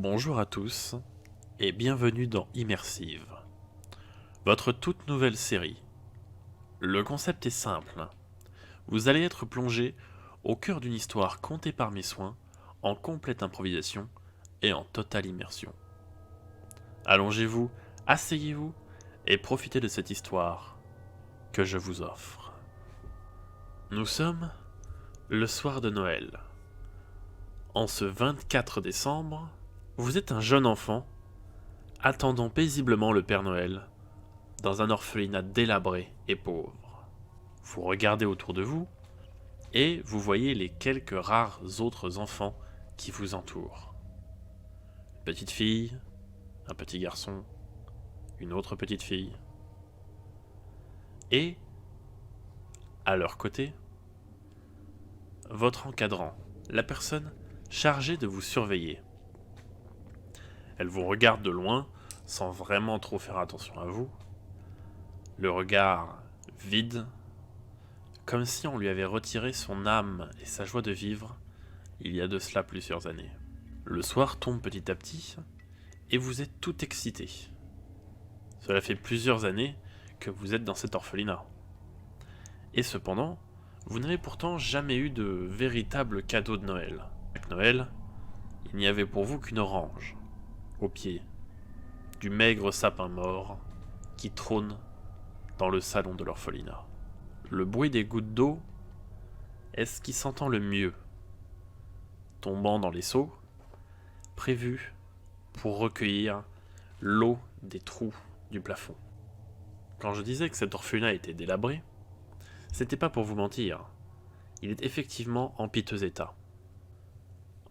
Bonjour à tous et bienvenue dans Immersive, votre toute nouvelle série. Le concept est simple. Vous allez être plongé au cœur d'une histoire contée par mes soins, en complète improvisation et en totale immersion. Allongez-vous, asseyez-vous et profitez de cette histoire que je vous offre. Nous sommes le soir de Noël. En ce 24 décembre, vous êtes un jeune enfant attendant paisiblement le Père Noël dans un orphelinat délabré et pauvre. Vous regardez autour de vous et vous voyez les quelques rares autres enfants qui vous entourent. Une petite fille, un petit garçon, une autre petite fille. Et, à leur côté, votre encadrant, la personne chargée de vous surveiller. Elle vous regarde de loin, sans vraiment trop faire attention à vous. Le regard vide, comme si on lui avait retiré son âme et sa joie de vivre il y a de cela plusieurs années. Le soir tombe petit à petit, et vous êtes tout excité. Cela fait plusieurs années que vous êtes dans cet orphelinat. Et cependant, vous n'avez pourtant jamais eu de véritable cadeau de Noël. Chaque Noël, il n'y avait pour vous qu'une orange, au pied du maigre sapin mort qui trône dans le salon de l'orphelinat. Le bruit des gouttes d'eau est ce qui s'entend le mieux, tombant dans les seaux, prévus pour recueillir l'eau des trous du plafond. Quand je disais que cet orphelinat était délabré, c'était pas pour vous mentir. Il est effectivement en piteux état.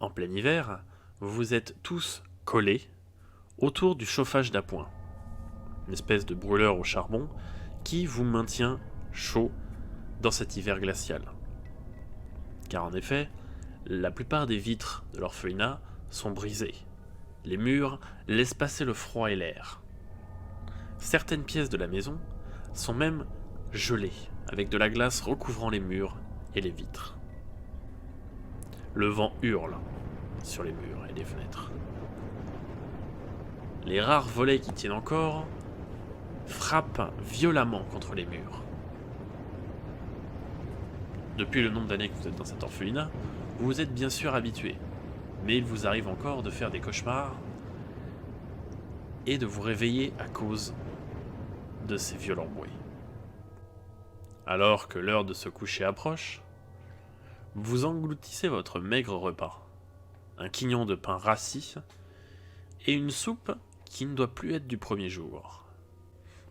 En plein hiver, vous êtes tous collés autour du chauffage d'appoint, une espèce de brûleur au charbon qui vous maintient chaud dans cet hiver glacial. Car en effet, la plupart des vitres de l'orphelinat sont brisées. Les murs laissent passer le froid et l'air. Certaines pièces de la maison sont même gelées, avec de la glace recouvrant les murs et les vitres. Le vent hurle sur les murs et les fenêtres. Les rares volets qui tiennent encore frappent violemment contre les murs. Depuis le nombre d'années que vous êtes dans cet orphelinat, vous vous êtes bien sûr habitué, mais il vous arrive encore de faire des cauchemars et de vous réveiller à cause de ces violents bruits. Alors que l'heure de se coucher approche, vous engloutissez votre maigre repas, un quignon de pain rassis et une soupe qui ne doit plus être du premier jour.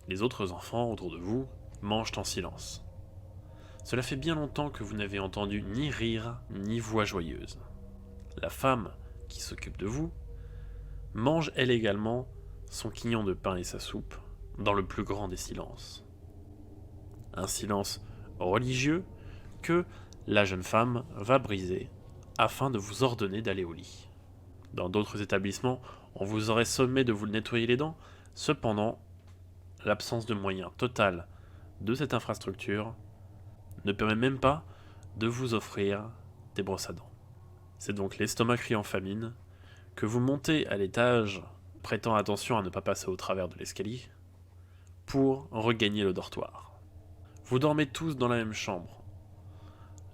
Les autres enfants autour de vous mangent en silence. Cela fait bien longtemps que vous n'avez entendu ni rire ni voix joyeuse. La femme qui s'occupe de vous mange elle également son quignon de pain et sa soupe dans le plus grand des silences. Un silence religieux que la jeune femme va briser afin de vous ordonner d'aller au lit. Dans d'autres établissements, on vous aurait sommé de vous nettoyer les dents. Cependant, l'absence de moyens total de cette infrastructure ne permet même pas de vous offrir des brosses à dents. C'est donc l'estomac criant famine que vous montez à l'étage, prêtant attention à ne pas passer au travers de l'escalier, pour regagner le dortoir. Vous dormez tous dans la même chambre,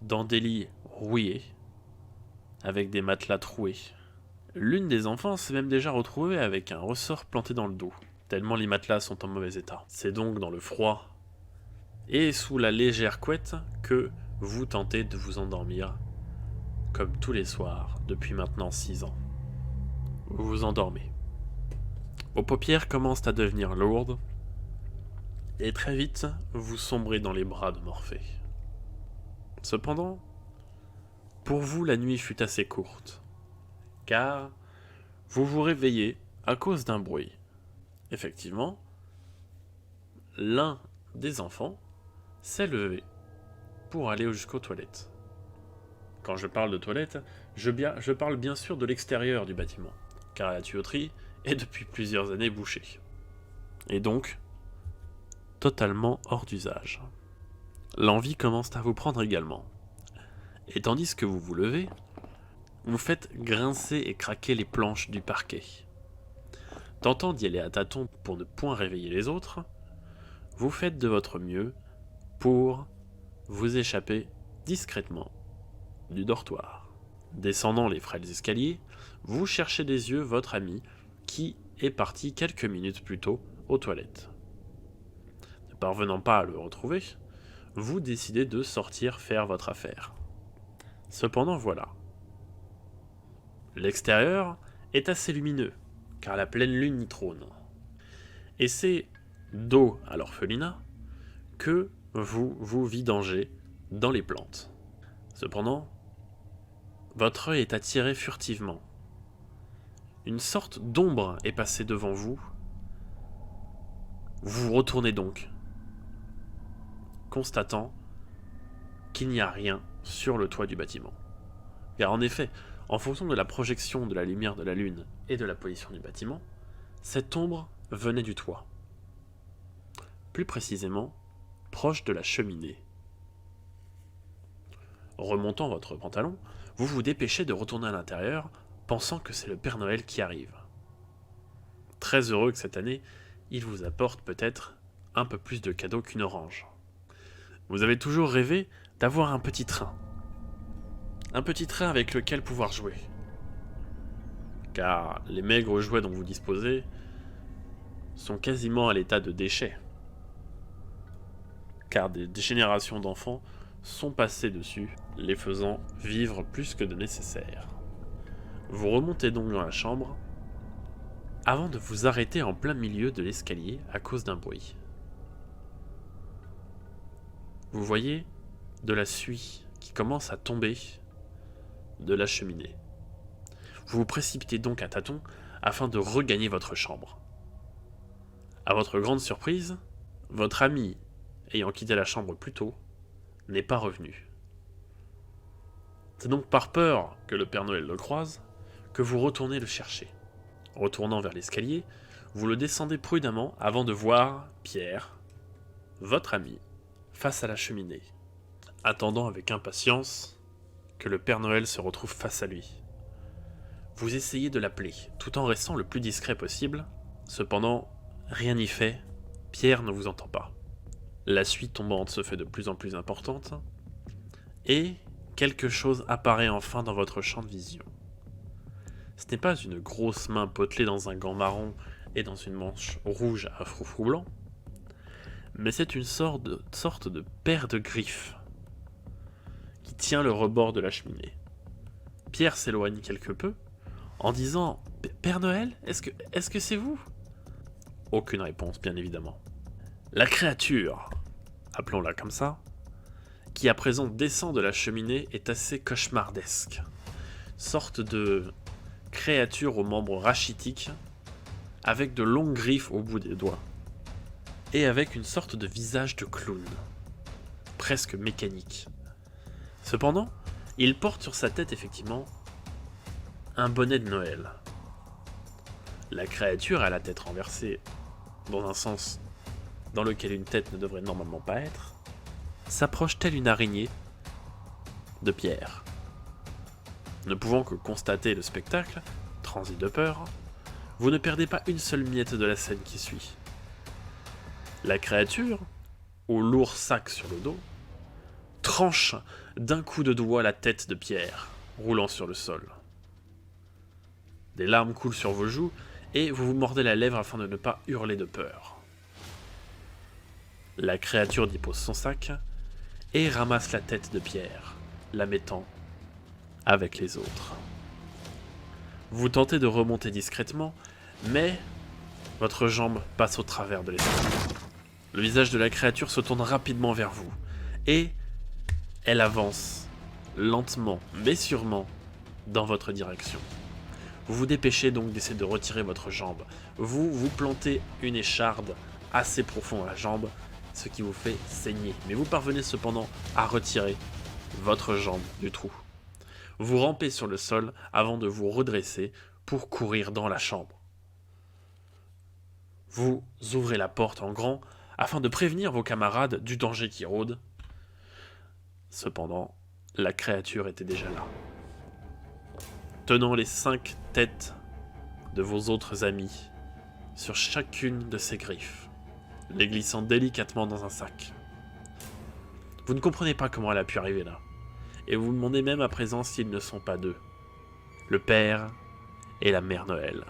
dans des lits rouillés, avec des matelas troués. L'une des enfants s'est même déjà retrouvée avec un ressort planté dans le dos, tellement les matelas sont en mauvais état. C'est donc dans le froid et sous la légère couette que vous tentez de vous endormir, comme tous les soirs depuis maintenant 6 ans. Vous vous endormez. Vos paupières commencent à devenir lourdes, et très vite, vous sombrez dans les bras de Morphée. Cependant, pour vous, la nuit fut assez courte, car vous vous réveillez à cause d'un bruit. Effectivement, l'un des enfants s'est levé pour aller jusqu'aux toilettes. Quand je parle de toilettes, je parle bien sûr de l'extérieur du bâtiment, car la tuyauterie est depuis plusieurs années bouchée, et donc totalement hors d'usage. L'envie commence à vous prendre également, et tandis que vous vous levez, vous faites grincer et craquer les planches du parquet. Tentant d'y aller à tâtons pour ne point réveiller les autres, vous faites de votre mieux pour vous échapper discrètement du dortoir. Descendant les frêles escaliers, vous cherchez des yeux votre ami qui est parti quelques minutes plus tôt aux toilettes. Ne parvenant pas à le retrouver, vous décidez de sortir faire votre affaire. Cependant voilà. L'extérieur est assez lumineux, car la pleine lune y trône. Et c'est dos à l'orphelinat que vous vous vidangez dans les plantes. Cependant, votre œil est attiré furtivement. Une sorte d'ombre est passée devant vous. Vous vous retournez donc, constatant qu'il n'y a rien sur le toit du bâtiment. Car en effet, en fonction de la projection de la lumière de la lune et de la position du bâtiment, cette ombre venait du toit. Plus précisément, proche de la cheminée. Remontant votre pantalon, vous vous dépêchez de retourner à l'intérieur, pensant que c'est le Père Noël qui arrive. Très heureux que cette année, il vous apporte peut-être un peu plus de cadeaux qu'une orange. Vous avez toujours rêvé d'avoir un petit train. Un petit train avec lequel pouvoir jouer. Car les maigres jouets dont vous disposez sont quasiment à l'état de déchets. Car des générations d'enfants sont passés dessus, les faisant vivre plus que de nécessaire. Vous remontez donc dans la chambre, avant de vous arrêter en plein milieu de l'escalier à cause d'un bruit. Vous voyez de la suie qui commence à tomber de la cheminée. Vous vous précipitez donc à tâtons afin de regagner votre chambre. À votre grande surprise, votre ami, ayant quitté la chambre plus tôt, n'est pas revenu. C'est donc par peur que le Père Noël le croise que vous retournez le chercher. Retournant vers l'escalier, vous le descendez prudemment avant de voir Pierre, votre ami, face à la cheminée, attendant avec impatience que le Père Noël se retrouve face à lui. Vous essayez de l'appeler, tout en restant le plus discret possible. Cependant, rien n'y fait, Pierre ne vous entend pas. La suie tombante se fait de plus en plus importante, et quelque chose apparaît enfin dans votre champ de vision. Ce n'est pas une grosse main potelée dans un gant marron et dans une manche rouge à froufrou blanc, mais c'est une sorte de paire de griffes qui tient le rebord de la cheminée. Pierre s'éloigne quelque peu en disant « Père Noël, est-ce que c'est vous ?» Aucune réponse, bien évidemment. La créature, appelons-la comme ça, qui à présent descend de la cheminée est assez cauchemardesque. Sorte de créature aux membres rachitiques, avec de longues griffes au bout des doigts, et avec une sorte de visage de clown, presque mécanique. Cependant, il porte sur sa tête effectivement un bonnet de Noël. La créature a la tête renversée dans un sens dans lequel une tête ne devrait normalement pas être, s'approche telle une araignée de Pierre. Ne pouvant que constater le spectacle, transi de peur, vous ne perdez pas une seule miette de la scène qui suit. La créature, au lourd sac sur le dos, tranche d'un coup de doigt la tête de Pierre, roulant sur le sol. Des larmes coulent sur vos joues et vous vous mordez la lèvre afin de ne pas hurler de peur. La créature dépose son sac et ramasse la tête de Pierre, la mettant avec les autres. Vous tentez de remonter discrètement, mais votre jambe passe au travers de l'escalier. Le visage de la créature se tourne rapidement vers vous, et elle avance, lentement mais sûrement, dans votre direction. Vous vous dépêchez donc d'essayer de retirer votre jambe. Vous vous plantez une écharde assez profonde à la jambe, ce qui vous fait saigner. Mais vous parvenez cependant à retirer votre jambe du trou. Vous rampez sur le sol avant de vous redresser pour courir dans la chambre. Vous ouvrez la porte en grand afin de prévenir vos camarades du danger qui rôde. Cependant, la créature était déjà là. tenant les 5 têtes de vos autres amis sur chacune de ses griffes, les glissant délicatement dans un sac. Vous ne comprenez pas comment elle a pu arriver là, et vous vous demandez même à présent s'ils ne sont pas deux, le Père et la Mère Noël.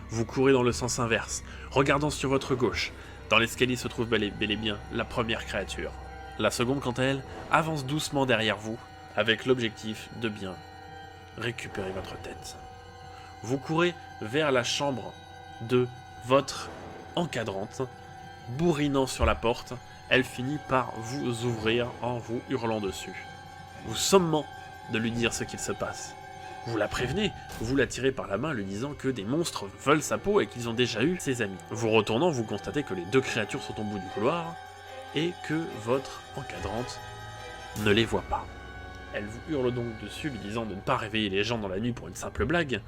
Vous courez dans le sens inverse, regardant sur votre gauche. Dans l'escalier se trouve bel et bien la première créature. La seconde, quant à elle, avance doucement derrière vous, avec l'objectif de bien récupérer votre tête. Vous courez vers la chambre de votre encadrante, bourrinant sur la porte. Elle finit par vous ouvrir en vous hurlant dessus, vous sommant de lui dire ce qu'il se passe. Vous la prévenez, vous la tirez par la main lui disant que des monstres veulent sa peau et qu'ils ont déjà eu ses amis. Vous retournant, vous constatez que les 2 créatures sont au bout du couloir et que votre encadrante ne les voit pas. Elle vous hurle donc dessus lui disant de ne pas réveiller les gens dans la nuit pour une simple blague,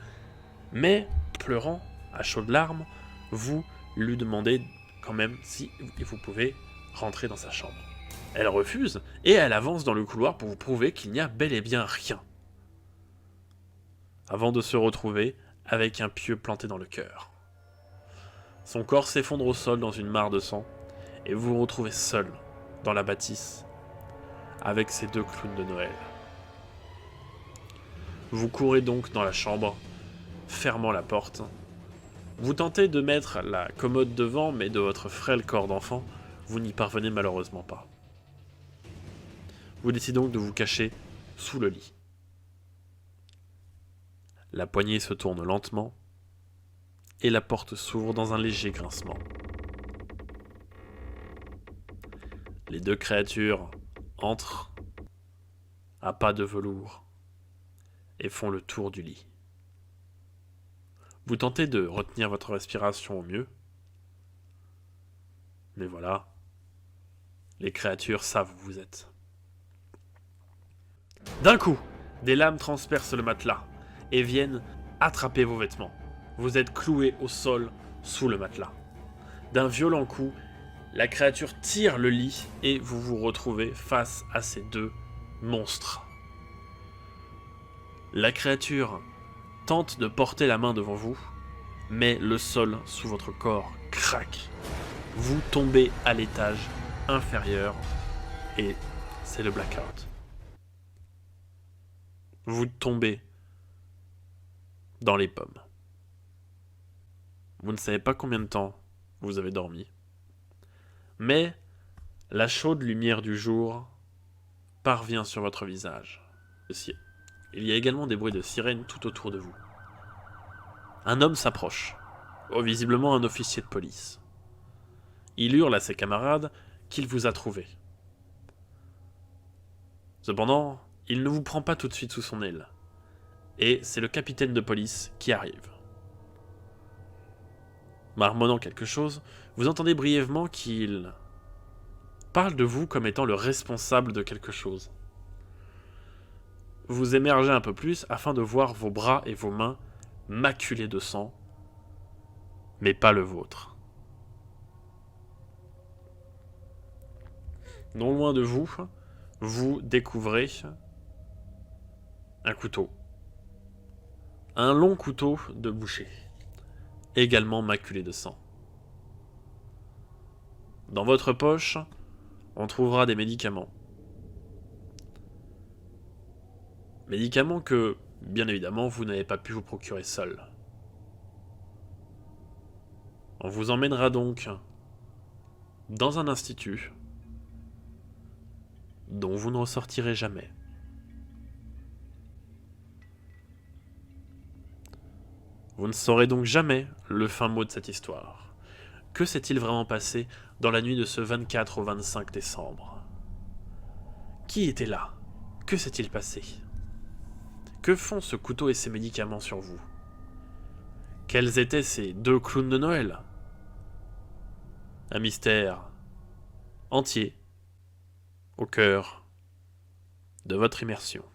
mais, pleurant, à chaudes larmes, vous lui demandez quand même si vous pouvez rentrer dans sa chambre. Elle refuse et elle avance dans le couloir pour vous prouver qu'il n'y a bel et bien rien, avant de se retrouver avec un pieu planté dans le cœur. Son corps s'effondre au sol dans une mare de sang, et vous vous retrouvez seul dans la bâtisse, avec ces 2 clowns de Noël. Vous courez donc dans la chambre, fermant la porte. Vous tentez de mettre la commode devant, mais de votre frêle corps d'enfant, vous n'y parvenez malheureusement pas. Vous décidez donc de vous cacher sous le lit. La poignée se tourne lentement et la porte s'ouvre dans un léger grincement. Les 2 créatures entrent à pas de velours et font le tour du lit. Vous tentez de retenir votre respiration au mieux, mais voilà, les créatures savent où vous êtes. D'un coup, des lames transpercent le matelas et viennent attraper vos vêtements. Vous êtes cloué au sol sous le matelas. D'un violent coup, la créature tire le lit et vous vous retrouvez face à ces 2 monstres. La créature tente de porter la main devant vous, mais le sol sous votre corps craque. Vous tombez à l'étage inférieur et c'est le blackout. Vous tombez dans les pommes. Vous ne savez pas combien de temps vous avez dormi, mais la chaude lumière du jour parvient sur votre visage. Il y a également des bruits de sirènes tout autour de vous. Un homme s'approche, visiblement un officier de police. Il hurle à ses camarades qu'il vous a trouvé. Cependant, il ne vous prend pas tout de suite sous son aile, et c'est le capitaine de police qui arrive. Marmonnant quelque chose, vous entendez brièvement qu'il parle de vous comme étant le responsable de quelque chose. Vous émergez un peu plus afin de voir vos bras et vos mains maculés de sang, mais pas le vôtre. Non loin de vous, vous découvrez un couteau. Un long couteau de boucher, également maculé de sang. Dans votre poche, on trouvera des médicaments. Médicaments que, bien évidemment, vous n'avez pas pu vous procurer seul. On vous emmènera donc dans un institut dont vous ne ressortirez jamais. Vous ne saurez donc jamais le fin mot de cette histoire. Que s'est-il vraiment passé dans la nuit de ce 24 au 25 décembre? Qui était là? Que s'est-il passé? Que font ce couteau et ces médicaments sur vous? Quels étaient ces 2 clowns de Noël? Un mystère entier au cœur de votre immersion.